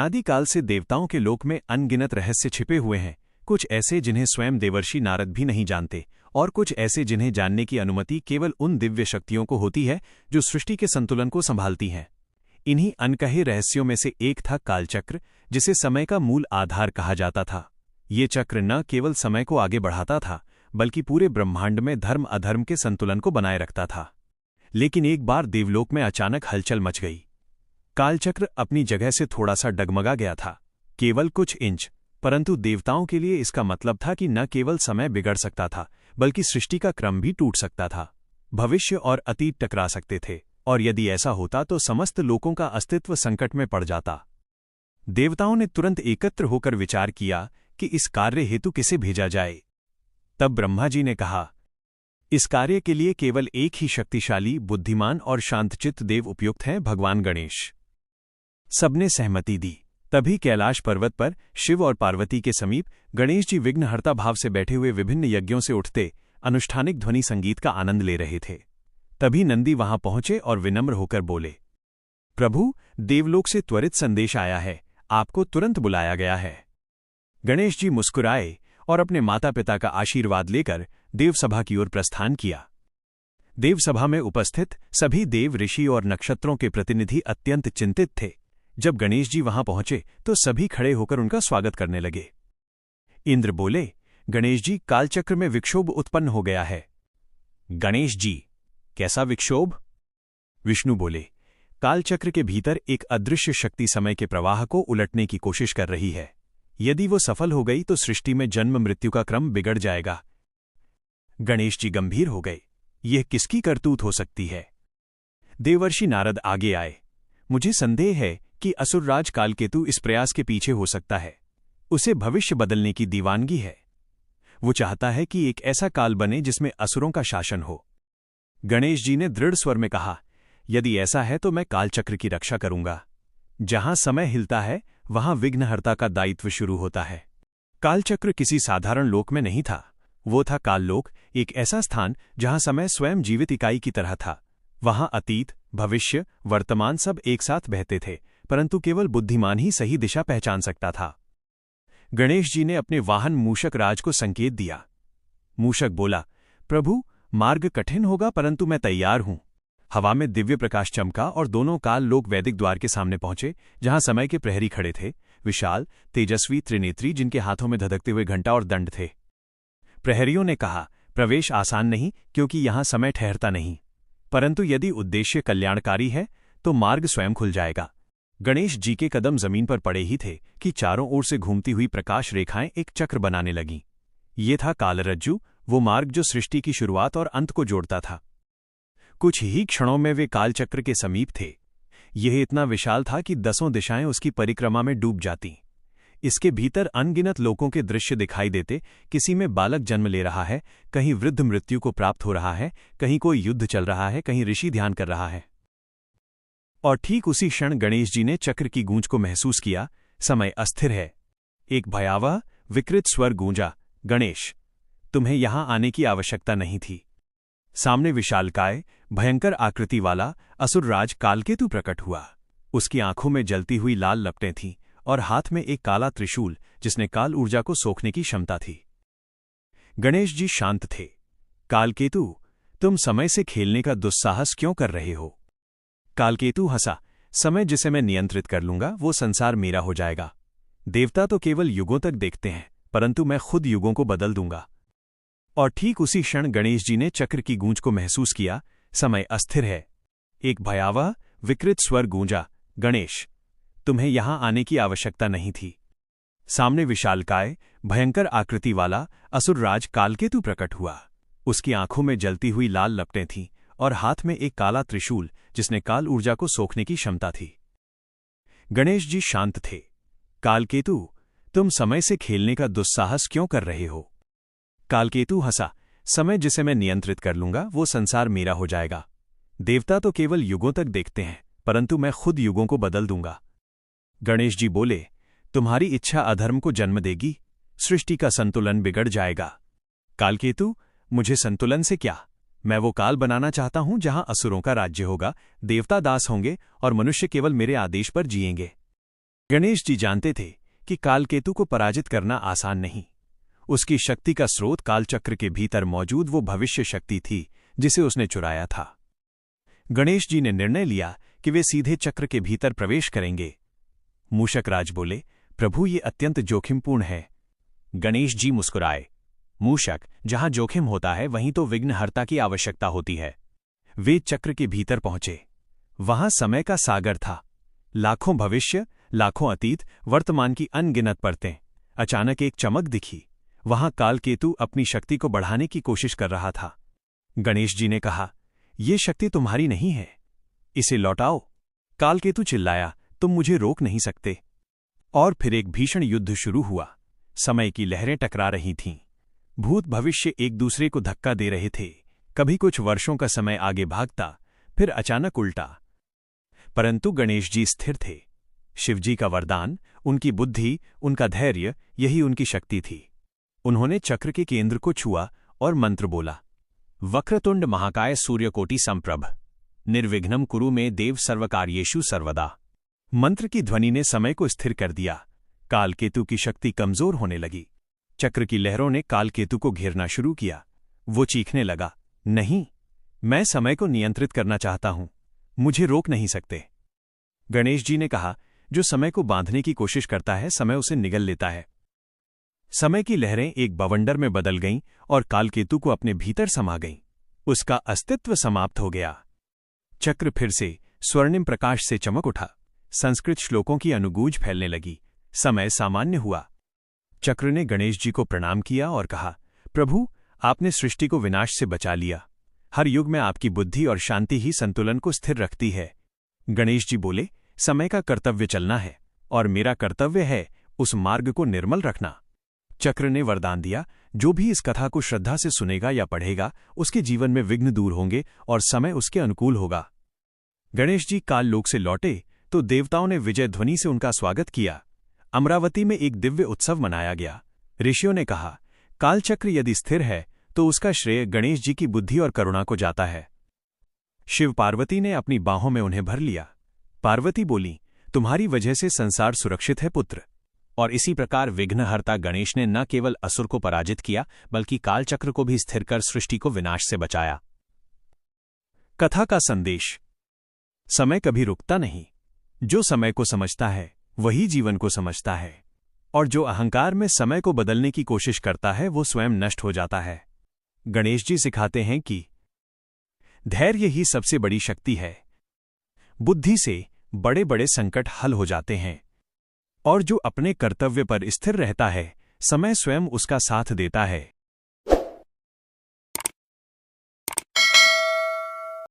अनादिकाल से देवताओं के लोक में अनगिनत रहस्य छिपे हुए हैं, कुछ ऐसे जिन्हें स्वयं देवर्षि नारद भी नहीं जानते, और कुछ ऐसे जिन्हें जानने की अनुमति केवल उन दिव्य शक्तियों को होती है जो सृष्टि के संतुलन को संभालती हैं। इन्हीं अनकहे रहस्यों में से एक था कालचक्र, जिसे समय का मूल आधार कहा जाता था। ये चक्र न केवल समय को आगे बढ़ाता था, बल्कि पूरे ब्रह्मांड में धर्म अधर्म के संतुलन को बनाए रखता था। लेकिन एक बार देवलोक में अचानक हलचल मच गई। कालचक्र अपनी जगह से थोड़ा सा डगमगा गया था, केवल कुछ इंच, परंतु देवताओं के लिए इसका मतलब था कि न केवल समय बिगड़ सकता था, बल्कि सृष्टि का क्रम भी टूट सकता था। भविष्य और अतीत टकरा सकते थे, और यदि ऐसा होता तो समस्त लोकों का अस्तित्व संकट में पड़ जाता। देवताओं ने तुरंत एकत्र होकर विचार किया कि इस कार्य हेतु किसे भेजा जाए। तब ब्रह्मा जी ने कहा, इस कार्य के लिए केवल एक ही शक्तिशाली, बुद्धिमान और शांतचित्त देव उपयुक्त हैं, भगवान गणेश। सबने सहमति दी। तभी कैलाश पर्वत पर शिव और पार्वती के समीप गणेश जी विघ्नहर्ता भाव से बैठे हुए विभिन्न यज्ञों से उठते अनुष्ठानिक ध्वनि संगीत का आनंद ले रहे थे। तभी नंदी वहां पहुंचे और विनम्र होकर बोले, प्रभु, देवलोक से त्वरित संदेश आया है, आपको तुरंत बुलाया गया है। गणेश जी मुस्कुराए और अपने माता पिता का आशीर्वाद लेकर देवसभा की ओर प्रस्थान किया। देवसभा में उपस्थित सभी देव, ऋषि और नक्षत्रों के प्रतिनिधि अत्यंत चिंतित थे। जब गणेश जी वहां पहुंचे तो सभी खड़े होकर उनका स्वागत करने लगे। इंद्र बोले, गणेश जी, कालचक्र में विक्षोभ उत्पन्न हो गया है। गणेश जी, कैसा विक्षोभ? विष्णु बोले, कालचक्र के भीतर एक अदृश्य शक्ति समय के प्रवाह को उलटने की कोशिश कर रही है। यदि वो सफल हो गई तो सृष्टि में जन्म मृत्यु का क्रम बिगड़ जाएगा। गणेश जी गंभीर हो गए, यह किसकी करतूत हो सकती है? देवर्षि नारद आगे आए, मुझे संदेह है कि असुरराज कालकेतु इस प्रयास के पीछे हो सकता है। उसे भविष्य बदलने की दीवानगी है। वो चाहता है कि एक ऐसा काल बने जिसमें असुरों का शासन हो। गणेश जी ने दृढ़ स्वर में कहा, यदि ऐसा है तो मैं कालचक्र की रक्षा करूंगा। जहां समय हिलता है वहां विघ्नहर्ता का दायित्व शुरू होता है। कालचक्र किसी साधारण लोक में नहीं था, वो था काललोक, एक ऐसा स्थान जहां समय स्वयं जीवित इकाई की तरह था। वहां अतीत, भविष्य, वर्तमान सब एक साथ बहते थे, परंतु केवल बुद्धिमान ही सही दिशा पहचान सकता था। गणेश जी ने अपने वाहन मूषक राज को संकेत दिया। मूषक बोला, प्रभु, मार्ग कठिन होगा परंतु मैं तैयार हूं। हवा में दिव्य प्रकाश चमका और दोनों काल लोक वैदिक द्वार के सामने पहुंचे, जहां समय के प्रहरी खड़े थे, विशाल, तेजस्वी, त्रिनेत्री, जिनके हाथों में धधकते हुए घंटा और दंड थे। प्रहरियों ने कहा, प्रवेश आसान नहीं, क्योंकि यहां समय ठहरता नहीं, परंतु यदि उद्देश्य कल्याणकारी है तो मार्ग स्वयं खुल जाएगा। गणेश जी के कदम जमीन पर पड़े ही थे कि चारों ओर से घूमती हुई प्रकाश रेखाएं एक चक्र बनाने लगीं। ये था कालरज्जु, वो मार्ग जो सृष्टि की शुरुआत और अंत को जोड़ता था। कुछ ही क्षणों में वे कालचक्र के समीप थे। यह इतना विशाल था कि 10 दिशाएं उसकी परिक्रमा में डूब जातीं। इसके भीतर अनगिनत लोकों के दृश्य दिखाई देते। किसी में बालक जन्म ले रहा है, कहीं वृद्ध मृत्यु को प्राप्त हो रहा है, कहीं कोई युद्ध चल रहा है, कहीं ऋषि ध्यान कर रहा है। और ठीक उसी क्षण गणेश जी ने चक्र की गूंज को महसूस किया। समय अस्थिर है। एक भयावह, विकृत स्वर गूंजा, गणेश, तुम्हें यहां आने की आवश्यकता नहीं थी। सामने विशालकाय, भयंकर आकृति वाला असुरराज कालकेतु प्रकट हुआ। उसकी आंखों में जलती हुई लाल लपटें थीं और हाथ में एक काला त्रिशूल, जिसने काल ऊर्जा को सोखने की क्षमता थी। गणेश जी शांत थे। कालकेतु, तुम समय से खेलने का दुस्साहस क्यों कर रहे हो? कालकेतु हंसा, समय जिसे मैं नियंत्रित कर लूंगा वो संसार मेरा हो जाएगा। देवता तो केवल युगों तक देखते हैं, परंतु मैं खुद युगों को बदल दूंगा। और ठीक उसी क्षण गणेश जी ने चक्र की गूंज को महसूस किया। समय अस्थिर है। एक भयावह, विकृत स्वर गूंजा, गणेश, तुम्हें यहां आने की आवश्यकता नहीं थी। सामने विशालकाय, भयंकर आकृति वाला असुरराज कालकेतु प्रकट हुआ। उसकी आंखों में जलती हुई लाल लपटें थीं और हाथ में एक काला त्रिशूल, जिसने काल ऊर्जा को सोखने की क्षमता थी। गणेश जी शांत थे। कालकेतु, तुम समय से खेलने का दुस्साहस क्यों कर रहे हो? कालकेतु हंसा, समय जिसे मैं नियंत्रित कर लूंगा वो संसार मेरा हो जाएगा। देवता तो केवल युगों तक देखते हैं, परंतु मैं खुद युगों को बदल दूंगा। गणेश जी बोले, तुम्हारी इच्छा अधर्म को जन्म देगी, सृष्टि का संतुलन बिगड़ जाएगा। कालकेतु, मुझे संतुलन से क्या? मैं वो काल बनाना चाहता हूं जहां असुरों का राज्य होगा, देवता दास होंगे और मनुष्य केवल मेरे आदेश पर जिएंगे। गणेश जी जानते थे कि कालकेतु को पराजित करना आसान नहीं। उसकी शक्ति का स्रोत कालचक्र के भीतर मौजूद वो भविष्य शक्ति थी जिसे उसने चुराया था। गणेश जी ने निर्णय लिया कि वे सीधे चक्र के भीतर प्रवेश करेंगे। मूषकराज बोले, प्रभु, ये अत्यंत जोखिमपूर्ण है। गणेश जी मुस्कुराए। मूषक, जहां जोखिम होता है वहीं तो विघ्नहर्ता की आवश्यकता होती है। वे चक्र के भीतर पहुंचे। वहां समय का सागर था, लाखों भविष्य, लाखों अतीत, वर्तमान की अनगिनत परतें। अचानक एक चमक दिखी। वहां कालकेतु अपनी शक्ति को बढ़ाने की कोशिश कर रहा था। गणेश जी ने कहा, ये शक्ति तुम्हारी नहीं है, इसे लौटाओ। कालकेतु चिल्लाया, तुम मुझे रोक नहीं सकते। और फिर एक भीषण युद्ध शुरू हुआ। समय की लहरें टकरा रही थीं। भूत भविष्य एक दूसरे को धक्का दे रहे थे। कभी कुछ वर्षों का समय आगे भागता, फिर अचानक उल्टा। परंतु गणेश जी स्थिर थे। शिवजी का वरदान, उनकी बुद्धि, उनका धैर्य, यही उनकी शक्ति थी। उन्होंने चक्र के केंद्र को छुआ और मंत्र बोला, वक्रतुंड महाकाय सूर्यकोटि संप्रभ, निर्विघ्नं कुरु मे देव सर्वकार्येषु सर्वदा। मंत्र की ध्वनि ने समय को स्थिर कर दिया। कालकेतु की शक्ति कमजोर होने लगी। चक्र की लहरों ने कालकेतु को घेरना शुरू किया। वो चीखने लगा, नहीं, मैं समय को नियंत्रित करना चाहता हूं, मुझे रोक नहीं सकते। गणेश जी ने कहा, जो समय को बांधने की कोशिश करता है समय उसे निगल लेता है। समय की लहरें एक बवंडर में बदल गईं और कालकेतु को अपने भीतर समा गईं। उसका अस्तित्व समाप्त हो गया। चक्र फिर से स्वर्णिम प्रकाश से चमक उठा। संस्कृत श्लोकों की अनुगूंज फैलने लगी। समय सामान्य हुआ। चक्र ने गणेश जी को प्रणाम किया और कहा, प्रभु, आपने सृष्टि को विनाश से बचा लिया। हर युग में आपकी बुद्धि और शांति ही संतुलन को स्थिर रखती है। गणेश जी बोले, समय का कर्तव्य चलना है और मेरा कर्तव्य है उस मार्ग को निर्मल रखना। चक्र ने वरदान दिया, जो भी इस कथा को श्रद्धा से सुनेगा या पढ़ेगा उसके जीवन में विघ्न दूर होंगे और समय उसके अनुकूल होगा। गणेश जी काल लोक से लौटे तो देवताओं ने विजय ध्वनि से उनका स्वागत किया। अमरावती में एक दिव्य उत्सव मनाया गया। ऋषियों ने कहा, कालचक्र यदि स्थिर है तो उसका श्रेय गणेश जी की बुद्धि और करुणा को जाता है। शिव पार्वती ने अपनी बाहों में उन्हें भर लिया। पार्वती बोली, तुम्हारी वजह से संसार सुरक्षित है पुत्र। और इसी प्रकार विघ्नहर्ता गणेश ने न केवल असुर को पराजित किया बल्कि कालचक्र को भी स्थिर कर सृष्टि को विनाश से बचाया। कथा का संदेश, समय कभी रुकता नहीं। जो समय को समझता है वही जीवन को समझता है, और जो अहंकार में समय को बदलने की कोशिश करता है वो स्वयं नष्ट हो जाता है। गणेश जी सिखाते हैं कि धैर्य ही सबसे बड़ी शक्ति है। बुद्धि से बड़े बड़े संकट हल हो जाते हैं, और जो अपने कर्तव्य पर स्थिर रहता है समय स्वयं उसका साथ देता है।